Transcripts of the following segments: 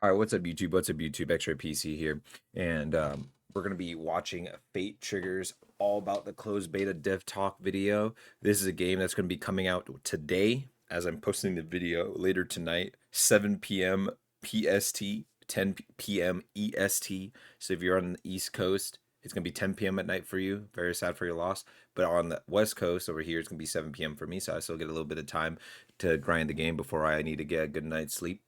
All right, what's up, YouTube? What's up, YouTube? Xraypc here, and we're gonna be watching Fate Triggers, all about the closed beta dev talk video. This is a game that's gonna be coming out today, as I'm posting the video later tonight, 7 p.m. PST, 10 p.m. EST. So if you're on the East Coast, it's gonna be 10 p.m. at night for you. Very sad for your loss. But on the West Coast over here, it's gonna be 7 p.m. for me, so I still get a little bit of time to grind the game before I need to get a good night's sleep.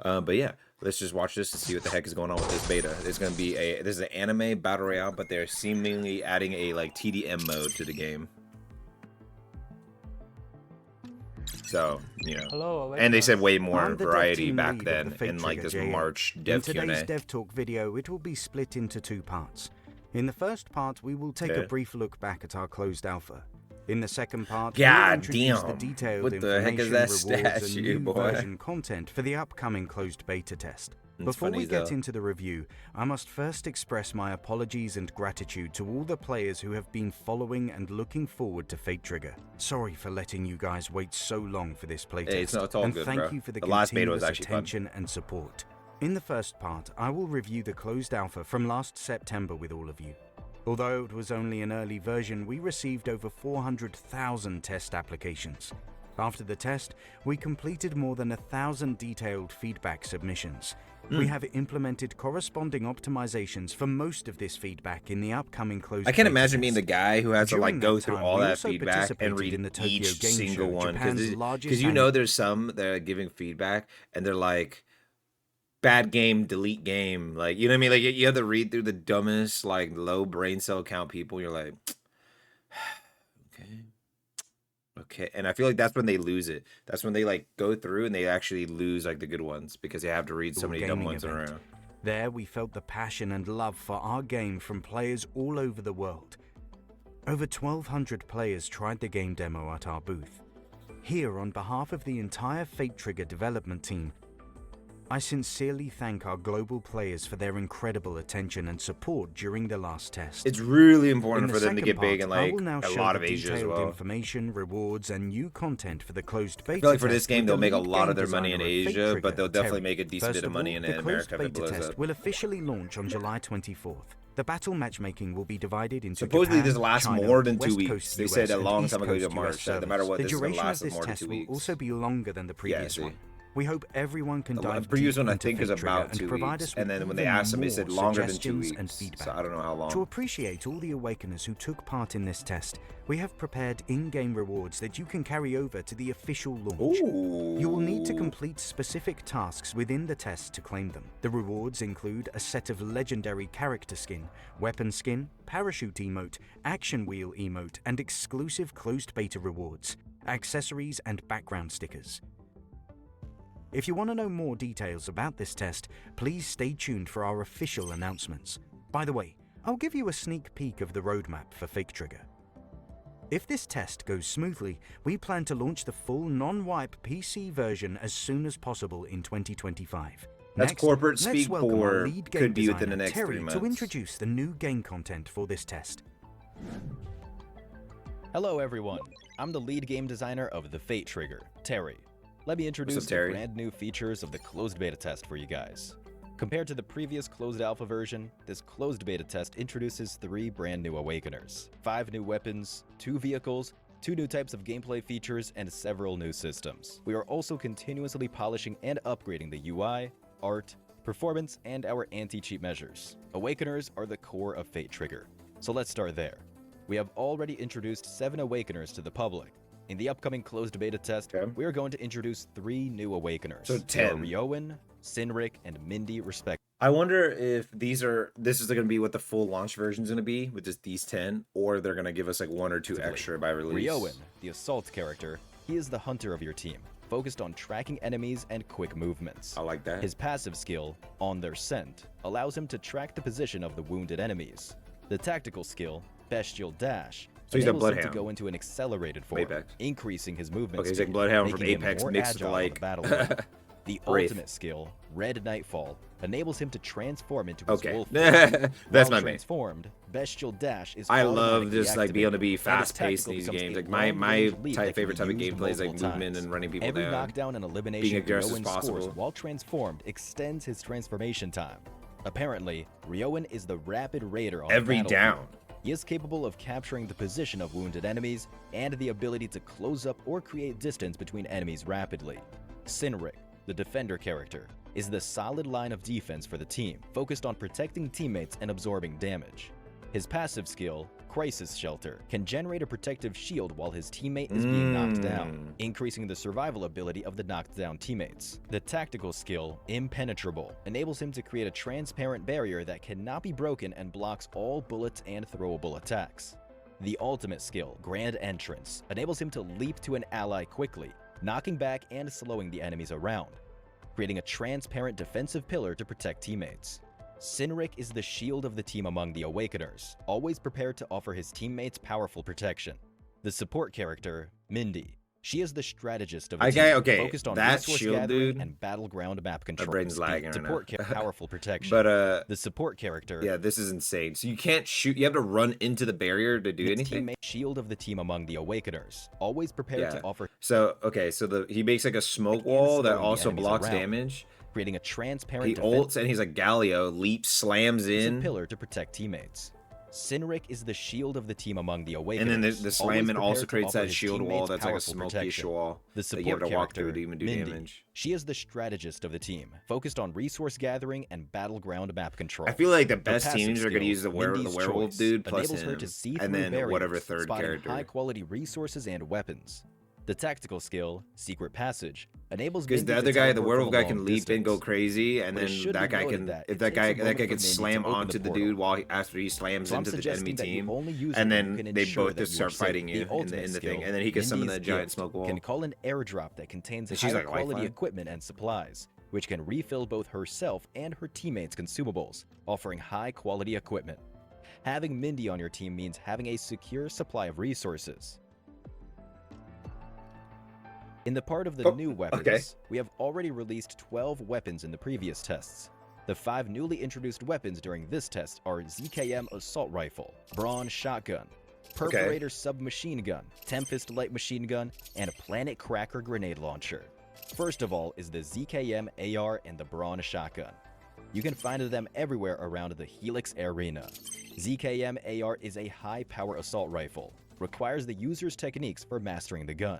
But yeah, let's just watch this to see what the heck is going on with this beta. There's gonna be this is an anime battle royale, but they're seemingly adding a like TDM mode to the game. So, you know, Hello, and they said way more I'm the variety dev team back lead of then the Fate in like Trigger this JA. March In dev today's Q&A. dev talk video, it will be split into two parts. In the first part, we will take a brief look back at our closed alpha. In the second part, we'll God introduce the damn! detailed What the heck is information, that rewards, and statue, new boy? version content for the upcoming closed beta test. Before we get into the review, I must first express my apologies and gratitude to all the players who have been following and looking forward to Fate Trigger. Sorry for letting you guys wait so long for this playtest, Hey, it's all and good, thank bro. you for the last beta was continuous actually attention and support. In the first part, I will review the closed alpha from last September with all of you. Although it was only an early version, we received over 400,000 test applications. After the test, we completed more than 1,000 detailed feedback submissions. We have implemented corresponding optimizations for most of this feedback in the upcoming closed I can't beta imagine being the test. guy who has to like During go that through time, all we that also feedback and participated in read the Tokyo each Game single Show, one, Japan's because largest you know there's some that are giving feedback and they're like, bad game, delete game. Like, you know what I mean? Like, you have to read through the dumbest, like, low brain cell count people. You're like, okay. Okay. And I feel like that's when they lose it. That's when they, like, go through and they actually lose, like, the good ones because they have to read so many dumb ones around. There we felt the passion and love for our game from players all over the world. Over 1,200 players tried the game demo at our booth. Here, on behalf of the entire Fate Trigger development team, I sincerely thank our global players for their incredible attention and support during the last test. It's really important for them to get big in like a lot of Asia as well. Information, rewards, and new content for the closed beta. I feel like for this game they'll make a lot of their money in Asia, but they'll definitely make a decent bit of money in America if it blows up. The closed beta test will officially launch on July 24th. The battle matchmaking will be divided into supposedly Japan, this lasts China, more than 2 West weeks. Coast They US, said a long East time ago Coast to March US that no matter what, the this is going to duration last of this more than test 2 will weeks. also be longer than the previous one. We hope everyone can dive The previous one I into think is Fate Trigger about 2 provide weeks, us with and then when they even asked them, they said more longer than 2 suggestions weeks. and feedback. So I don't know how long. To appreciate all the Awakeners who took part in this test, we have prepared in-game rewards that you can carry over to the official launch. Ooh. You will need to complete specific tasks within the test to claim them. The rewards include a set of legendary character skin, weapon skin, parachute emote, action wheel emote, and exclusive closed beta rewards, accessories, and background stickers. If you want to know more details about this test, please stay tuned for our official announcements. By the way, I'll give you a sneak peek of the roadmap for Fate Trigger. If this test goes smoothly, we plan to launch the full non-wipe PC version as soon as possible in 2025. That's Next, corporate let's speak welcome for our lead game could be within designer, the next Terry, 3 months. to introduce the new game content for this test. Hello everyone, I'm the lead game designer of the Fate Trigger, Terry. Let me introduce the brand new features of the closed beta test for you guys. Compared to the previous closed alpha version, this closed beta test introduces 3 brand new Awakeners, 5 new weapons, 2 vehicles, 2 new types of gameplay features, and several new systems. We are also continuously polishing and upgrading the UI, art, performance, and our anti-cheat measures. Awakeners are the core of Fate Trigger, so let's start there. We have already introduced 7 Awakeners to the public. In the upcoming closed beta test, we are going to introduce 3 new Awakeners. So 10. Ryoan, Sinric, and Mindy respectively. I wonder if this is going to be what the full launch version is going to be with just these 10, or they're going to give us like 1 or 2 extra by release. Ryoan, the assault character, he is the hunter of your team, focused on tracking enemies and quick movements. I like that. His passive skill, On Their Scent, allows him to track the position of the wounded enemies. The tactical skill, Bestial Dash, so he's a enables him to Bloodhound. go into an accelerated form, Apex. increasing his movement Okay, he's speed, like Bloodhound from making him Apex more mixed with agile on like the battlefield. The Wraith. ultimate skill, Red Nightfall, enables him to transform into his Okay. wolf. That's While my main. transformed, Bestial Dash is I love automatically just like being able to be activated, and his fast paced in tactical these becomes games. a Like my long-range lead that can favorite be type of used gameplay is like multiple movement times. and running people Every down. knockdown and elimination being aggressive as Ryoan possible. scores while transformed extends his transformation time. Apparently, Ryoan is the rapid raider on Every the battlefield. down. He is capable of capturing the position of wounded enemies and the ability to close up or create distance between enemies rapidly. Xraypc, the defender character, is the solid line of defense for the team, focused on protecting teammates and absorbing damage. His passive skill, Crisis Shelter, can generate a protective shield while his teammate is being knocked down, increasing the survival ability of the knocked down teammates. The tactical skill, Impenetrable, enables him to create a transparent barrier that cannot be broken and blocks all bullets and throwable attacks. The ultimate skill, Grand Entrance, enables him to leap to an ally quickly, knocking back and slowing the enemies around, creating a transparent defensive pillar to protect teammates. Xraypc is the shield of the team among the Awakeners, always prepared to offer his teammates powerful protection. The support character, Mindy. She is the strategist of the team, focused on that resource shield, gathering dude. and battleground map control. My brain's lagging right support now. powerful protection. But the support character, yeah, this is insane. So you can't shoot. You have to run into the barrier to do the anything. teammate shield of the team among the Awakeners, always prepared to offer. So okay, so he makes like a smoke wall that also blocks damage. Creating a transparent. He ults and he's like Galio, leaps, slams in. A pillar to protect teammates. Xraypc is the shield of the team among the Awakeners. And then the slamming also creates that shield wall that's like a smoky wall the that you have to walk through to even do Mindy. damage. She is the strategist of the team, focused on resource gathering and battleground map control. I feel like the Her best passive teams are going to use the Mindy's werewolf choice, dude plus enables him, her to see and through then barriers, whatever third spotting character. high-quality resources and weapons. The tactical skill, Secret Passage, enables Because Mindy the to other guy, the teleport werewolf from a guy, can long leap and go distance. crazy, and But it then should that be guy noted can, that if it that takes a guy moment for can Mindy slam to open onto the the portal. dude while after he slams So I'm into the suggesting enemy that you team, only use and it then when you can they ensure both that just you start are safe. fighting you in ultimate the skill, thing, and then he can summon Mindy's the giant Gift, smoke wall. can call an airdrop that contains And she's like, high-quality Wi-Fi? equipment and supplies, which can refill both herself and her teammates' consumables, offering high-quality equipment. Having Mindy on your team means having a secure supply of resources. In the part of the new weapons, we have already released 12 weapons in the previous tests. The 5 newly introduced weapons during this test are ZKM Assault Rifle, Brawn Shotgun, Perforator Submachine Gun, Tempest Light Machine Gun, and Planet Cracker Grenade Launcher. First of all is the ZKM AR and the Brawn Shotgun. You can find them everywhere around the Helix Arena. ZKM AR is a high-power assault rifle, requires the user's techniques for mastering the gun.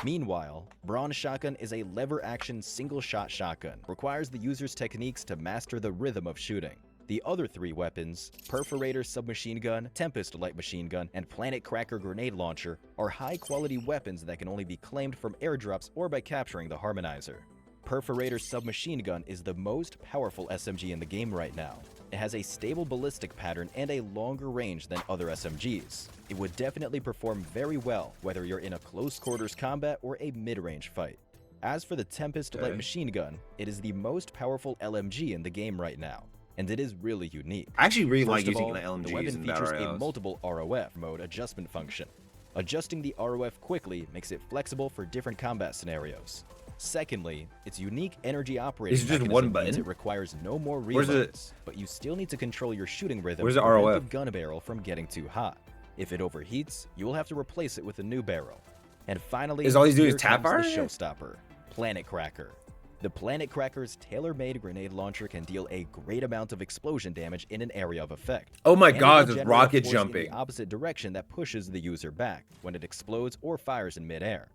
Meanwhile, Brawn Shotgun is a lever-action single-shot shotgun, requires the user's techniques to master the rhythm of shooting. The other 3 weapons, Perforator Submachine Gun, Tempest Light Machine Gun, and Planet Cracker Grenade Launcher, are high-quality weapons that can only be claimed from airdrops or by capturing the Harmonizer. Perforator Submachine Gun is the most powerful SMG in the game right now. It has a stable ballistic pattern and a longer range than other SMGs. It would definitely perform very well whether you're in a close quarters combat or a mid-range fight. As for the Tempest Light Machine Gun, it is the most powerful LMG in the game right now, and it is really unique. I actually really like First of using all, the LMGs the weapon in features Battle a Royales. multiple ROF mode adjustment function. Adjusting the ROF quickly makes it flexible for different combat scenarios. Secondly, its unique energy operating Is it just mechanism one means button? it requires no more Where's it? reloads, but you still need to control your shooting rhythm Where's to the prevent ROF? the gun barrel from getting too hot. If it overheats, you will have to replace it with a new barrel. And finally, Is all he's doing here is tap comes the fire? showstopper, Planet Cracker. The Planet Cracker's tailor-made grenade launcher can deal a great amount of explosion damage in an area of effect. Oh my And it god, will there's generate a rocket force in jumping. the opposite direction that pushes the user back when it explodes or fires in midair.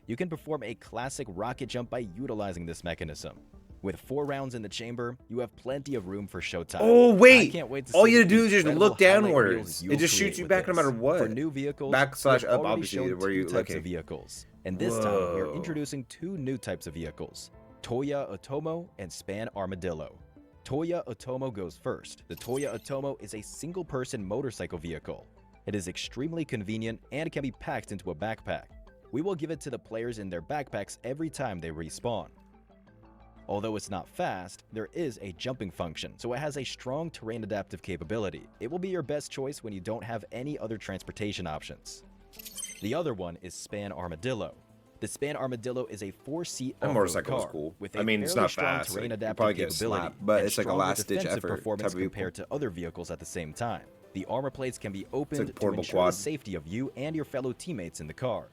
You can perform a classic rocket jump by utilizing this mechanism. With 4 rounds in the chamber, you have plenty of room for showtime. Oh wait! I can't wait to All see you the have to do is just incredible look highlight downwards. reels It you'll just create shoots you with back no this. matter what. For new vehicles, Backslash we have up, already obviously, shown where 2 you types looking. of vehicles, and this time we are Whoa. introducing 2 new types of vehicles: Toya Otomo and Span Armadillo. Toya Otomo goes first. The Toya Otomo is a single-person motorcycle vehicle. It is extremely convenient and can be packed into a backpack. We will give it to the players in their backpacks every time they respawn. Although it's not fast, there is a jumping function, so it has a strong terrain adaptive capability. It will be your best choice when you don't have any other transportation options. The other one is Span Armadillo. The Span Armadillo is a 4-seat That off-road motorcycle is car cool. with I a mean, it's fairly not strong fast. terrain Like, you adaptive probably get capability slapped, but and it's like a stronger last-ditch defensive effort performance type of vehicle. compared to other vehicles at the same time. The armor plates can be opened to portable ensure quad. the safety of you and your fellow teammates in the car.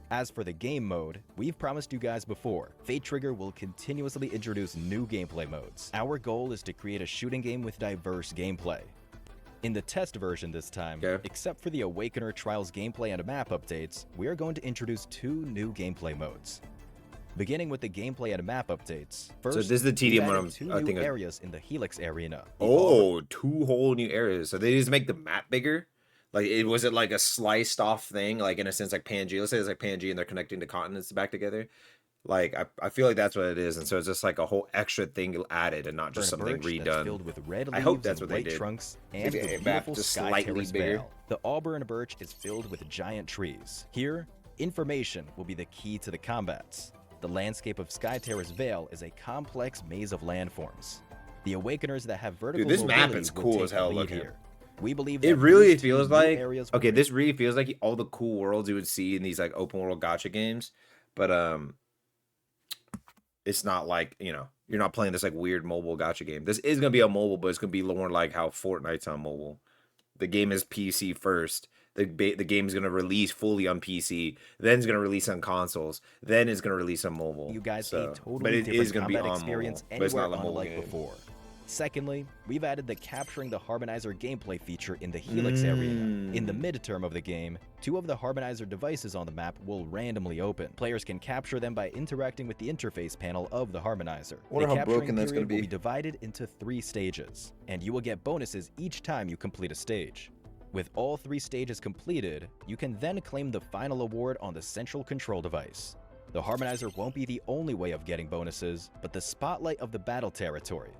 As for the game mode, we've promised you guys before, Fate Trigger will continuously introduce new gameplay modes. Our goal is to create a shooting game with diverse gameplay. In the test version this time, except for the Awakener Trials gameplay and map updates, we are going to introduce 2 new gameplay modes. Beginning with the gameplay and map updates, first, so this is the tedium one. I think areas in the Helix Arena. Oh, 2 whole new areas. So they just make the map bigger? Like, was it like a sliced off thing? Like, in a sense, like Pangea. Let's say it's like Pangea and they're connecting the continents back together. Like, I feel like that's what it is. And so it's just like a whole extra thing added and not just something redone. Filled with red I hope leaves that's and what they white did. trunks and Maybe the a map beautiful just Sky slightly Terrace bigger. Vale. The Auburn birch is filled with giant trees. Here, information will be the key to the combats. The landscape of Sky Terrace Vale is a complex maze of landforms. The Awakeners that have vertical Dude, this map mobility is will cool take as hell the lead looking. here. We believe It that really these 2 feels new like, areas okay, will this really feels like all the cool worlds you would see in these like open world gacha games, but it's not like, you know, you're not playing this like weird mobile gacha game. This is gonna be on mobile, but it's gonna be more like how Fortnite's on mobile. The game is PC first. The game is gonna release fully on PC, then it's gonna release on consoles, then it's gonna release on mobile. You guys So, a totally but it different is gonna be combat on experience mobile, but it's anywhere not a mobile unlike game. before. Secondly, we've added the Capturing the Harmonizer gameplay feature in the Helix Arena. In the midterm of the game, 2 of the Harmonizer devices on the map will randomly open. Players can capture them by interacting with the interface panel of the Harmonizer. Wonder the how broken that's period gonna will be divided into 3 stages, and you will get bonuses each time you complete a stage. With all 3 stages completed, you can then claim the final award on the central control device. The Harmonizer won't be the only way of getting bonuses, but the spotlight of the battle territory.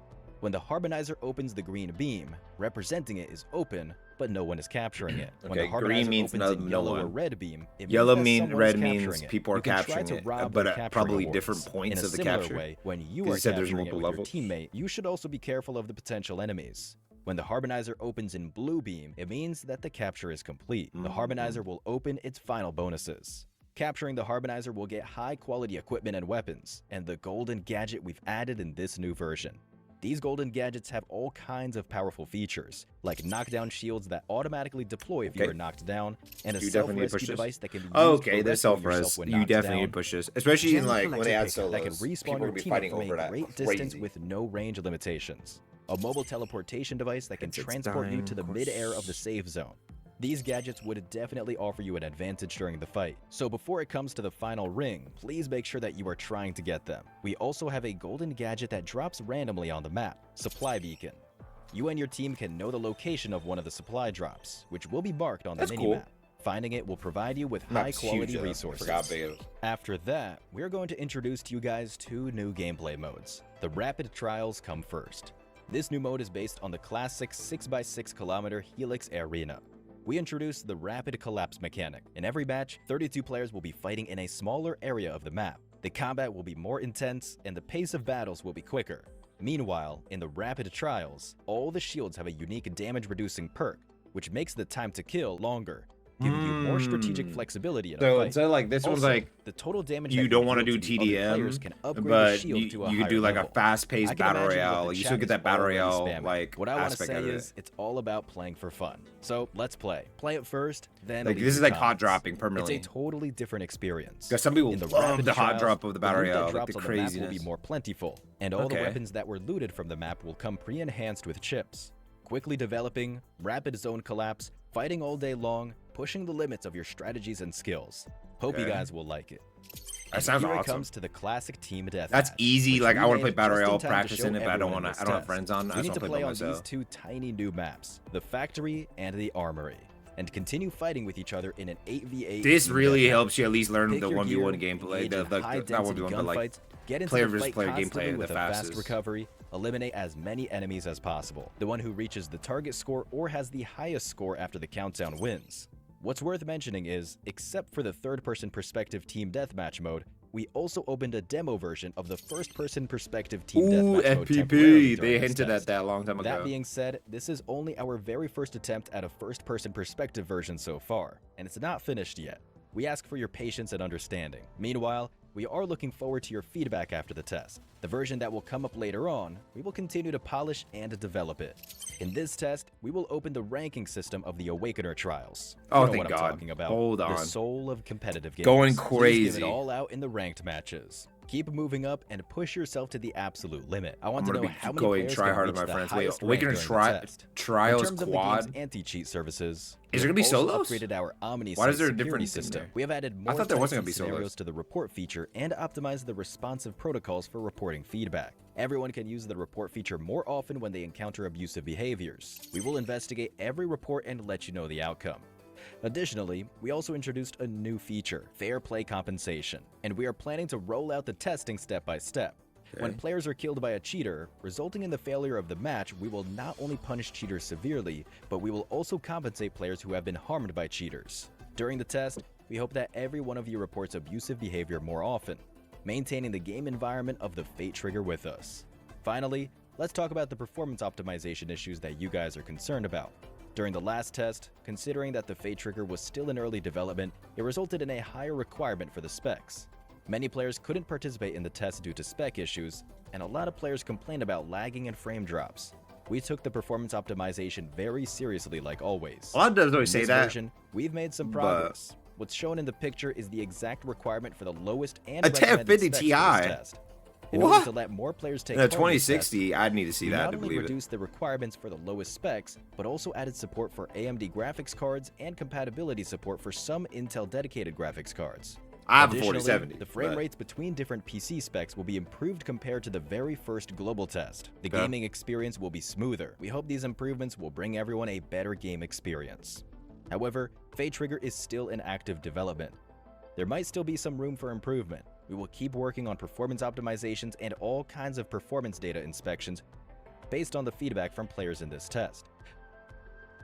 When the Harmonizer opens the green beam, representing it is open, but no one is capturing it. When the Harmonizer green means opens in no yellow or one. red beam, it Yellow means that red someone is means capturing it. people are You can try capturing to it, rob but the at capturing probably awards. different points In a of the similar capture. way, when you 'Cause are you said there's capturing it multiple with levels. your teammate, you should also be careful of the potential enemies. When the Harmonizer opens in blue beam, it means that the capture is complete. The Harmonizer will open its final bonuses. Capturing the Harmonizer will get high-quality equipment and weapons, and the golden gadget we've added in this new version. These golden gadgets have all kinds of powerful features, like knockdown shields that automatically deploy if you are knocked down, and a self-rescue device that can be used for they're rescuing self-res. yourself when You knocked definitely down. need to push this, especially in Gem like when they add collector That can solos. respawn People are your gonna be teammate fighting from over a that. great distance with no range limitations. A mobile teleportation device that can It's transport you to the dying, mid-air of the safe zone. These gadgets would definitely offer you an advantage during the fight, so before it comes to the final ring, please make sure that you are trying to get them. We also have a golden gadget that drops randomly on the map, Supply Beacon. You and your team can know the location of one of the supply drops, which will be marked on the That's minimap. cool. Finding it will provide you with Map's high-quality huge, resources. I forgot big it was. After that, we're going to introduce to you guys 2 new gameplay modes. The Rapid Trials come first. This new mode is based on the classic 6x6 kilometer Helix Arena. We introduced the Rapid Collapse mechanic. In every match, 32 players will be fighting in a smaller area of the map. The combat will be more intense, and the pace of battles will be quicker. Meanwhile, in the Rapid Trials, all the shields have a unique damage-reducing perk, which makes the time to kill longer, giving you more strategic flexibility in a So fight. instead of like this one's Also, like the total damage you that don't want to deal do to the other players TDM, can upgrade the but shield you to a could higher do like level. a fast-paced I can battle imagine what royale. the You chat still get is that battle already royale spamming. like what I want to aspect say of it. is it's all about playing for fun. So let's play. Play it first, then Like leave this is your like hot comments. dropping permanently. It's a totally different experience. Because some people In the love Rapid the hot Trials, drop of the battle loot that royale, like drops the on the map will craziness. be more plentiful, and all the Okay. weapons that were looted from the map will come pre-enhanced with chips. Quickly developing, rapid zone collapse, fighting all day long, pushing the limits of your strategies and skills. Hope you Okay. guys will like it. That And sounds here it awesome. comes to the classic team deathmatch. That's easy. which Like we I want to play made battle just in royale, time to practicing show it, but I don't everyone want in to. this I don't have test. friends on. I We just need want to to play play by on these myself. 2 tiny new maps, the Factory and the Armory, and continue fighting with each other in an 8v8. This team really deathmatch. helps you at least learn Pick the your 1v1 gear, gameplay, engage in not high-density 1v1, but like gunfights, get into player the versus fight player constantly gameplay the with a fast fastest. recovery, eliminate as many enemies as possible. The one who reaches the target score or has the highest score after the countdown wins. What's worth mentioning is, except for the third-person perspective team deathmatch mode, we also opened a demo version of the first-person perspective team deathmatch mode temporarily FPP. during They this hinted test. at that a long time ago. That being said, this is only our very first attempt at a first-person perspective version so far, and it's not finished yet. we ask for your patience and understanding. Meanwhile, we are looking forward to your feedback after the test. The version that will come up later on, we will continue to polish and develop it. In this test, we will open the ranking system of the Awakener trials. Oh, You know thank what I'm God. talking about. Hold The on. soul of competitive games. Going Please crazy. give it all out in the ranked matches. Keep moving up and push yourself to the absolute limit. I want to know how many players try can harder, reach my the friends. Wait, highest rank Awakener during the test. Trials In terms of the Quad. game's anti-cheat services, Is we there gonna be have also solos? upgraded our Omni Why is there a security difference in system. there? We have added more thought there wasn't gonna testing be solos. scenarios to the report feature and optimized the responsive protocols for reporting feedback. Everyone can use the report feature more often when they encounter abusive behaviors. We will investigate every report and let you know the outcome. Additionally, we also introduced a new feature, Fair Play Compensation, and we are planning to roll out the testing step by step. When players are killed by a cheater, resulting in the failure of the match, we will not only punish cheaters severely, but we will also compensate players who have been harmed by cheaters. During the test, we hope that every one of you reports abusive behavior more often, maintaining the game environment of the Fate Trigger with us. Finally, let's talk about the performance optimization issues that you guys are concerned about. During the last test, considering that the Fate Trigger was still in early development, it resulted in a higher requirement for the specs. Many players couldn't participate in the test due to spec issues, and a lot of players complained about lagging and frame drops. We took the performance optimization very seriously like always. A lot of devs always In say this that. version, we've made some but- progress. What's shown in the picture is the exact requirement for the lowest and A recommended 1050 specs for Ti? this test. In What? order to let more players take In a part in this test, 2060, I'd need to see we that not to only believe it. reduced the requirements for the lowest specs, but also added support for AMD graphics cards and compatibility support for some Intel dedicated graphics cards. I have a Additionally, 4070. the frame but- rates between different PC specs will be improved compared to the very first global test. The Okay. gaming experience will be smoother. We hope these improvements will bring everyone a better game experience. However, Fate Trigger is still in active development. There might still be some room for improvement. We will keep working on performance optimizations and all kinds of performance data inspections based on the feedback from players in this test,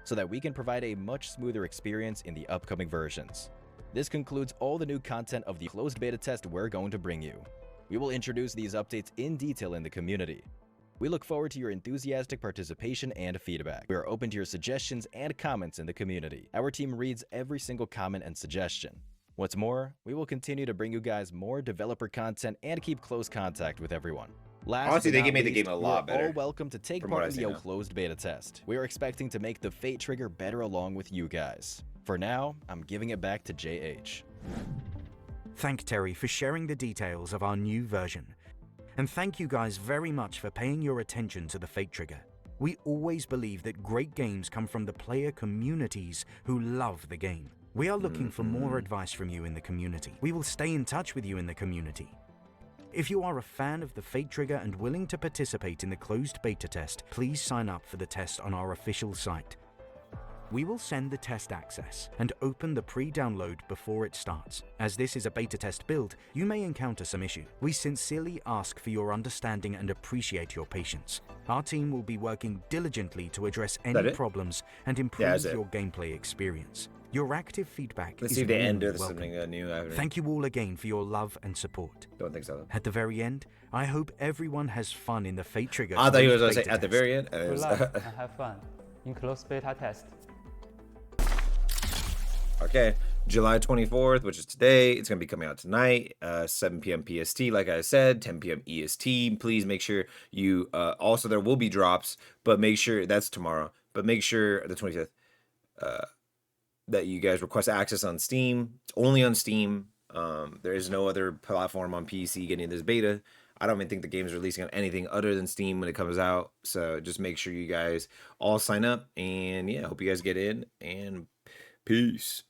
so that we can provide a much smoother experience in the upcoming versions. This concludes all the new content of the closed beta test we're going to bring you. We will introduce these updates in detail in the community. We look forward to your enthusiastic participation and feedback. We are open to your suggestions and comments in the community. Our team reads every single comment and suggestion. What's more, we will continue to bring you guys more developer content and keep close contact with everyone. Last Honestly, but they not made the least, game a you lot are better all welcome to take from part what in I've the seen now. closed beta test. We are expecting to make the Fate Trigger better along with you guys. For now, I'm giving it back to JH. Thank Terry for sharing the details of our new version. And thank you guys very much for paying your attention to the Fate Trigger. We always believe that great games come from the player communities who love the game. We are looking for more advice from you in the community. We will stay in touch with you in the community. If you are a fan of the Fate Trigger and willing to participate in the closed beta test, please sign up for the test on our official site. We will send the test access and open the pre-download before it starts. As this is a beta test build, you may encounter some issue. We sincerely ask for your understanding and appreciate your patience. Our team will be working diligently to address any it? problems and Yeah, improve that's it. your gameplay experience. Your active feedback Let's is see if they end warmly with welcome. something new. I Thank you all again for your love and support. don't think so. Though. At the very end, I hope everyone has fun in the Fate Trigger. I thought he was closed going to say beta at the test. very end. and it Good was- luck and have fun in closed beta test. Okay, July 24th, which is today. It's going to be coming out tonight, 7 p.m. PST, like I said, 10 p.m. EST. Please make sure you, also there will be drops, but make sure, that's tomorrow, but make sure, the 25th, that you guys request access on Steam. It's only on Steam. There is no other platform on PC getting this beta. I don't even think the game is releasing on anything other than Steam when it comes out. So just make sure you guys all sign up. And yeah, hope you guys get in. And peace.